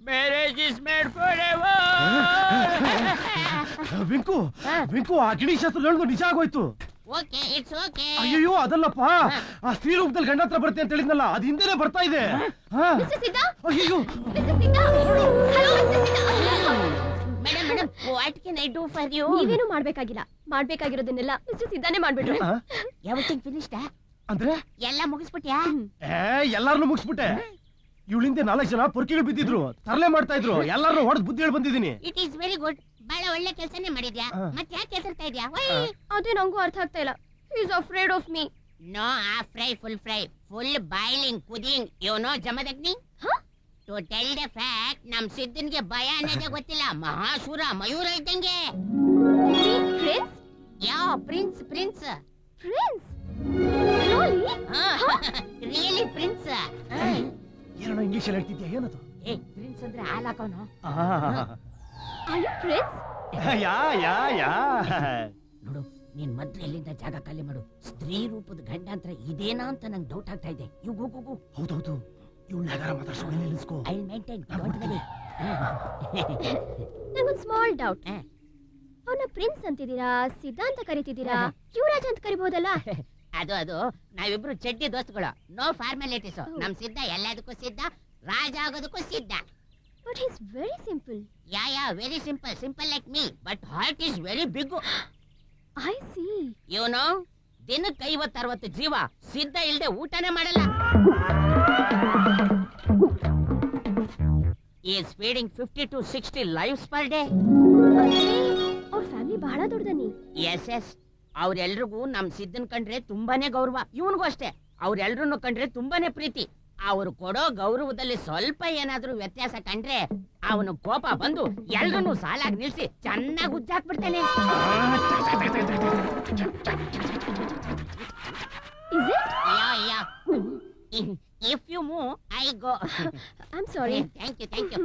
Marriage is made forever. ವಿಂಕು ವಿಂಕು ಆ ಗಿಣಿ ಶಾಸ್ತ್ರ ಹೇಳಿದ್ರು ನಿಜ ಆಗೋಯ್ತು. Okay it's okay. ಅಯ್ಯೋ ಅದಲ್ಲಪ್ಪ, ಆ ಸ್ತ್ರೀ ರೂಪದಲ್ಲಿ ಗಂಡ ಹತ್ರ ಬರುತ್ತೆ ಅಂತ ಹೇಳಿದ್ನಲ್ಲ, ಅದು ಹಿಂದೆನೆ ಬರ್ತಾ ಇದೆ. ಅಯ್ಯೋ madam madam, what can I do for you? ನೀವೇನು ಮಾಡ್ಬೇಕಾಗಿಲ್ಲ, ಮಾಡ್ಬೇಕಾಗಿರೋದನ್ನೆಲ್ಲ ಮಿಸ್ಟರ್ ಸಿದ್ದಾನೆ ಮಾಡ್ಬಿಟ್ರು. ಎವ್ರಿಥಿಂಗ್ ಫಿನಿಶ್ಡ್ ಅಂದ್ರೆ ಎಲ್ಲ ಮುಗಿಸ್ಬಿಟ್ಯಾ? ಎಲ್ಲಾರನ್ನು ಮುಗಿಸ್ಬಿಟ್ಟೆ. ಇವಳಿಂದ 4 ಜನ ಪೊರ್ಕಿಗಳು ಬಿದ್ದಿದ್ರು, ತರಲೆ ಮಾಡ್ತಾ ಇದ್ರು, ಎಲ್ಲಾರನ್ನು ಹೊಡೆದ್ ಬುದ್ಧಿ ಹೇಳಿ ಬಂದಿದ್ದೀನಿ. It is very good. ಬಹಳ ಒಳ್ಳೆ ಕೆಲಸನೇ ಮಾಡಿದ್ಯಾ. ಮತ್ತೆ ಯಾಕೆ ಹೆದರ್ತಾ ಇದ್ಯಾ? ಅದೇ ನಂಗೂ ಅರ್ಥ ಆಗ್ತಾ ಇಲ್ಲ. He is afraid of me. No half fry, full boiling, ಕುದಿಂಗ್. You know Jamadagni? To tell the fact, ನಮ್ ಸಿದ್ದನ್ಗೆ ಭಯ ಅನ್ನೋದೇ ಗೊತ್ತಿಲ್ಲ. ಮಹಾಶೂರ ಮಯೂರ ಇದ್ದಂಗೆ. ಪ್ರಿನ್ಸ್? ಯಾವ ಪ್ರಿನ್ಸ್? Prince really prince. ಏನೋ ಇಂಗ್ಲಿಷ್ ಅಲ್ಲಿ ಹೇಳ್ತಿದ್ಯಾ? ಏನದು? ಏ ಪ್ರಿನ್ಸ್ ಅಂದ್ರೆ ಹಾಲ್ ಹಾಕೋನು. Are you prince? ಯಾ ನೋಡು, ನೀನ್ ಮೊದ್ಲು ಎಲ್ಲಿಂದ ಜಾಗ ಖಾಲಿ ಮಾಡು. ಸ್ತ್ರೀ ರೂಪದ ಗಂಡಾಂತರ ಇದೇನಾ ಅಂತ ನಂಗೆ ಡೌಟ್ ಆಗ್ತಾ ಇದೆ. You go go go. ಹೌದೌದು, ಇವಳು ನಗರ ಮಾತಾಡ್ಸೋ ನಿಲ್ಲಿಸ್ಕೋ. I will maintain, don't worry. ನಂಗೊಂದು ಸ್ಮಾಲ್ ಡೌಟ್. ಅವನ ಪ್ರಿನ್ಸ್ ಅಂತಿದ್ದೀರಾ, ಸಿದ್ಧ ಅಂತ ಕರಿತಿದ್ದೀರಾ, ಯುವರಾಜ್ ಅಂತ ಕರಿಬಹುದಲ್ಲ? ಅದು ನಾವಿಬ್ರು ಚಡ್ಡಿ ದೋಸ್ತುಗಳು. No formalities. ನಮ್ ಸಿದ್ಧ ಎಲ್ಲದಕ್ಕೂ ಸಿದ್ಧ, ರಾಜ ಆಗೋದಕ್ಕೂ ಸಿದ್ಧ. But he is very simple. Yeah very simple like me, but heart is very big. I see. You know, ದಿನಕ್ಕೆ 50-60 ಜೀವ ಸಿದ್ಧ ಇಲ್ದೆ ಊಟನೇ ಮಾಡಲ್ಲ. Is feeding 50 to 60 lives per day. ಅವ್ರ ಫ್ಯಾಮಿಲಿ ಬಹಳ ದೊಡ್ಡದನಿ. ಎಸ್ ಅವ್ರೆಲ್ರಿಗೂ ನಮ್ ಸಿದ್ದನ್ ಕಂಡ್ರೆ ತುಂಬಾನೇ ಗೌರವ. ಇವನ್ಗೂ ಅಷ್ಟೇ, ಅವ್ರೆಲ್ರನ್ನು ಕಂಡ್ರೆ ತುಂಬಾನೇ ಪ್ರೀತಿ. ಅವ್ರು ಕೊಡೋ ಗೌರವದಲ್ಲಿ ಸ್ವಲ್ಪ ಏನಾದ್ರೂ ವ್ಯತ್ಯಾಸ ಕಂಡ್ರೆ ಅವನು ಕೋಪ ಬಂದು ಎಲ್ರನ್ನೂ ಸಾಲಾಗಿ ನಿಲ್ಸಿ ಚೆನ್ನಾಗಿ ಉಜ್ಜಾಕ್ಬಿಡ್ತಾನೆ. If you move, I go. I'm sorry. Thank you.